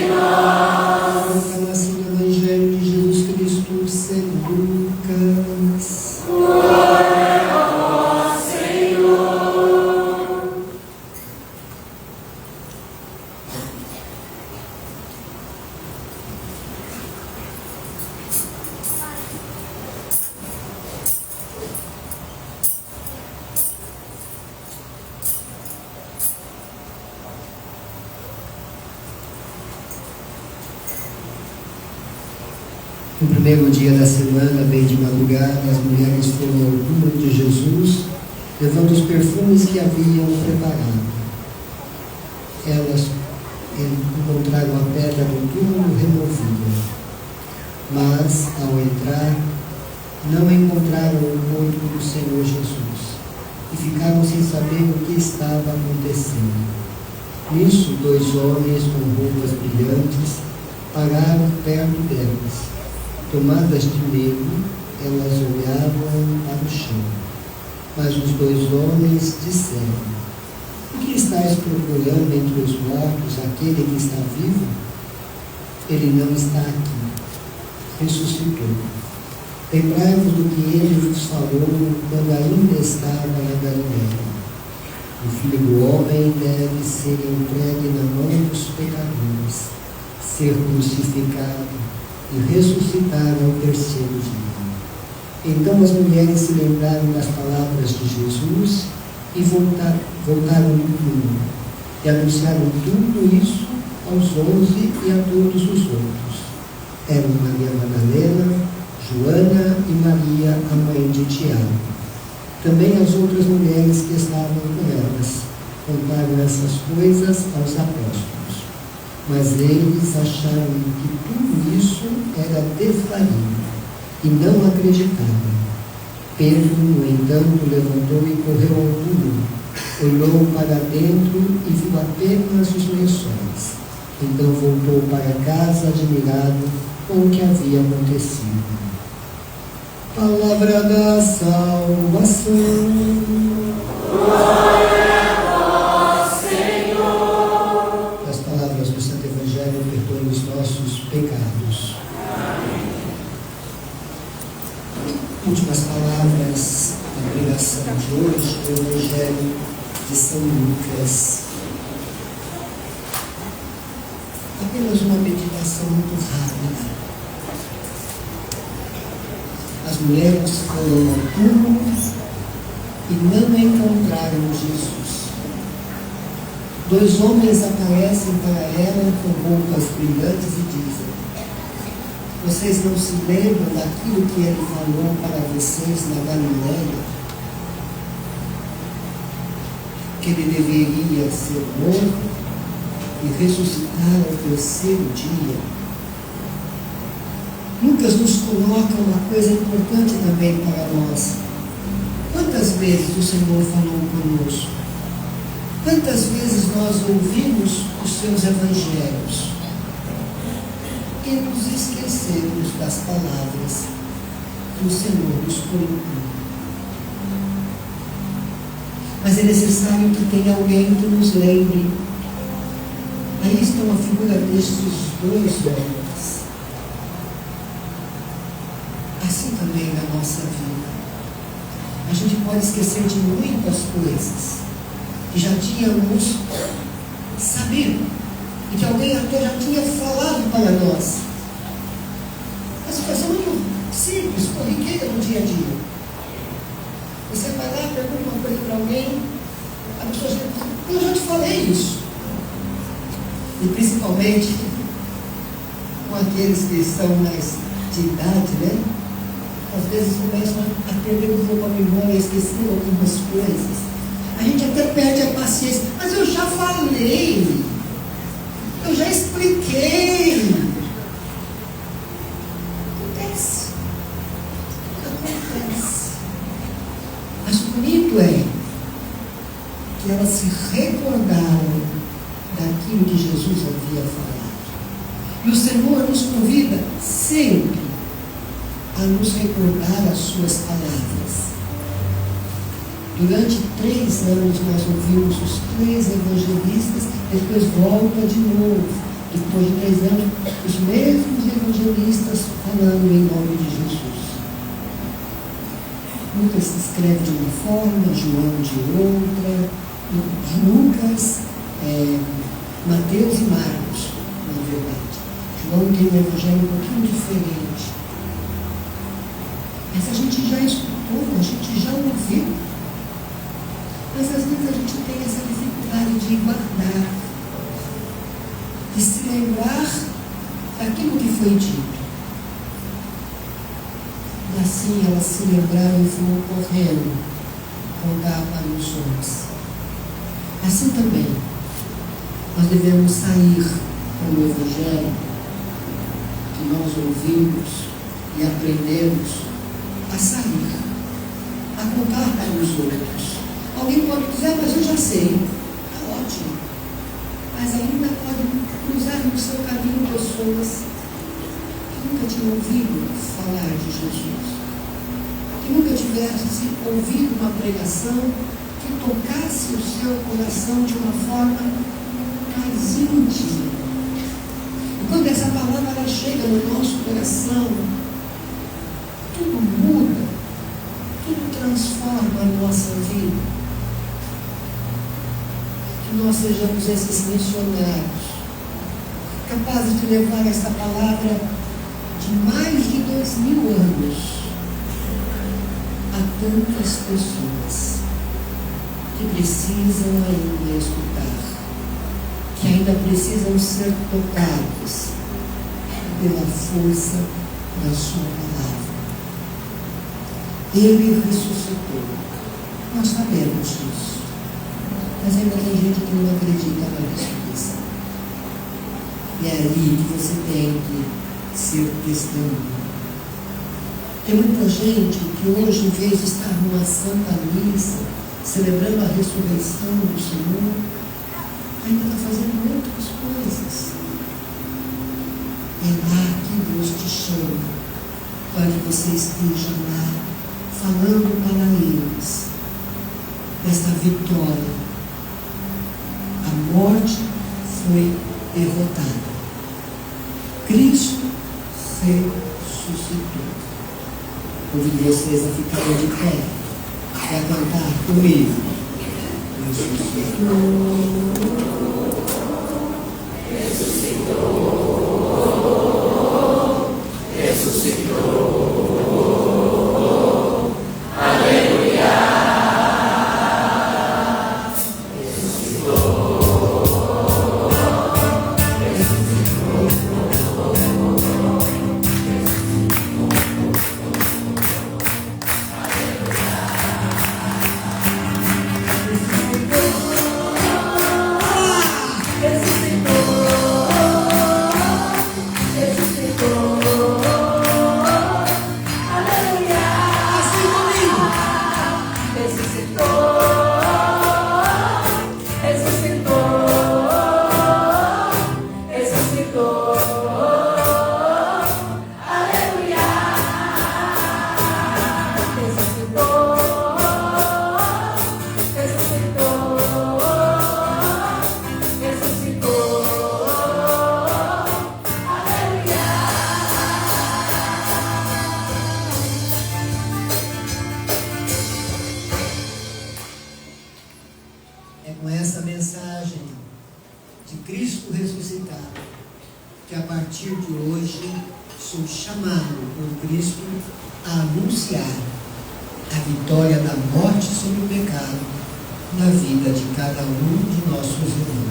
Proclamação do Evangelho de Jesus Cristo segundo Lucas. Glória a vós, Senhor. No primeiro dia da semana, bem de madrugada, as mulheres foram ao túmulo de Jesus, levando os perfumes que haviam preparado. Elas encontraram a pedra do túmulo removida, mas, ao entrar, não encontraram o corpo do Senhor Jesus e ficaram sem saber o que estava acontecendo. Nisso, 2 homens com roupas brilhantes pararam perto delas. Tomadas de medo, elas olhavam para o chão. Mas os 2 homens disseram: "Por que estáis procurando entre os mortos aquele que está vivo? Ele não está aqui. Ressuscitou. Lembrai-vos do que ele vos falou quando ainda estava na Galileia. O Filho do Homem deve ser entregue na mão dos pecadores, ser crucificado e ressuscitar ao 3º dia." Então as mulheres se lembraram das palavras de Jesus e voltaram do túmulo e anunciaram tudo isso aos 11 e a todos os outros. Eram Maria Madalena, Joana e Maria, a mãe de Tiago. Também as outras mulheres que estavam com elas contaram essas coisas aos apóstolos. Mas eles acharam que tudo isso era desvario e não acreditavam. Pedro, no entanto, levantou e correu ao túmulo, olhou para dentro e viu apenas os lençóis. Então voltou para casa admirado com o que havia acontecido. Palavra da salvação. Glória a vós, Senhor. As palavras do Santo Evangelho perdoem os nossos pecados. Amém. Últimas palavras da pregação de hoje do Evangelho de São Lucas. Apenas uma meditação muito rápida. As mulheres foram ao túmulo e não encontraram Jesus. 2 homens aparecem para ela com roupas brilhantes e dizem: "Vocês não se lembram daquilo que ele falou para vocês na Galileia? Que ele deveria ser morto e ressuscitar ao 3º dia?" Lucas nos coloca uma coisa importante também para nós. Quantas vezes o Senhor falou conosco? Quantas vezes nós ouvimos os seus evangelhos e nos esquecemos das palavras que o Senhor nos colocou? Mas é necessário que tenha alguém que nos lembre. Aí está a figura destes 2 homens. Assim também na nossa vida. A gente pode esquecer de muitas coisas que já tínhamos sabido e que alguém até já tinha falado para nós. Uma situação muito simples, corriqueira no dia a dia. Você vai lá, pergunta uma coisa para alguém, a pessoa diz: "Eu já te falei isso." E principalmente com aqueles que são mais de idade, né? Às vezes começam a perder um pouco a memória, esquecer algumas coisas. A gente até perde a paciência. "Mas eu já falei, eu já expliquei." Acontece. Mas o bonito é que elas se recordaram daquilo que Jesus havia falado. E o Senhor nos convida sempre a nos recordar as suas palavras. Durante 3 anos nós ouvimos os 3 evangelistas, depois volta de novo Depois de 3 anos, os mesmos evangelistas falando em nome de Jesus. Lucas se escreve de uma forma, João de outra, Lucas, Mateus e Marcos, na verdade. João tem um evangelho um pouquinho diferente. Mas a gente já escutou, a gente já ouviu. Mas às vezes a gente tem essa dificuldade de guardar, de se lembrar daquilo que foi dito. E assim elas se lembraram e foram correndo contar para os homens. Assim também, nós devemos sair com o Evangelho que nós ouvimos e aprendemos a sair, a contar para os outros. Alguém pode dizer, mas eu já sei. Está ótimo. Mas ainda pode cruzar no seu caminho pessoas que nunca tinham ouvido falar de Jesus, que nunca tivessem ouvido uma pregação que tocasse o seu coração de uma forma mais íntima. E quando essa palavra ela chega no nosso coração, tudo muda, tudo transforma a nossa vida. Que nós sejamos esses missionários, capazes de levar essa palavra de mais de 2000 anos a tantas pessoas que precisam ainda escutar, que ainda precisam ser tocados pela força da sua palavra. Ele ressuscitou. Nós sabemos disso. Mas ainda tem gente que não acredita na ressurreição. E é ali que você tem que ser testemunha. Tem muita gente que hoje, em vez de estar numa santa missa, celebrando a ressurreição do Senhor, ainda está fazendo outras coisas. É lá que Deus te chama, para que você esteja lá, falando para eles desta vitória. A morte foi derrotada. Cristo ressuscitou. Convido vocês a ficarem de pé e a cantar comigo. Ressuscitou. Ressuscitou. Ressuscitou. Aleluia. A vitória da morte sobre o pecado na vida de cada um de nossos irmãos.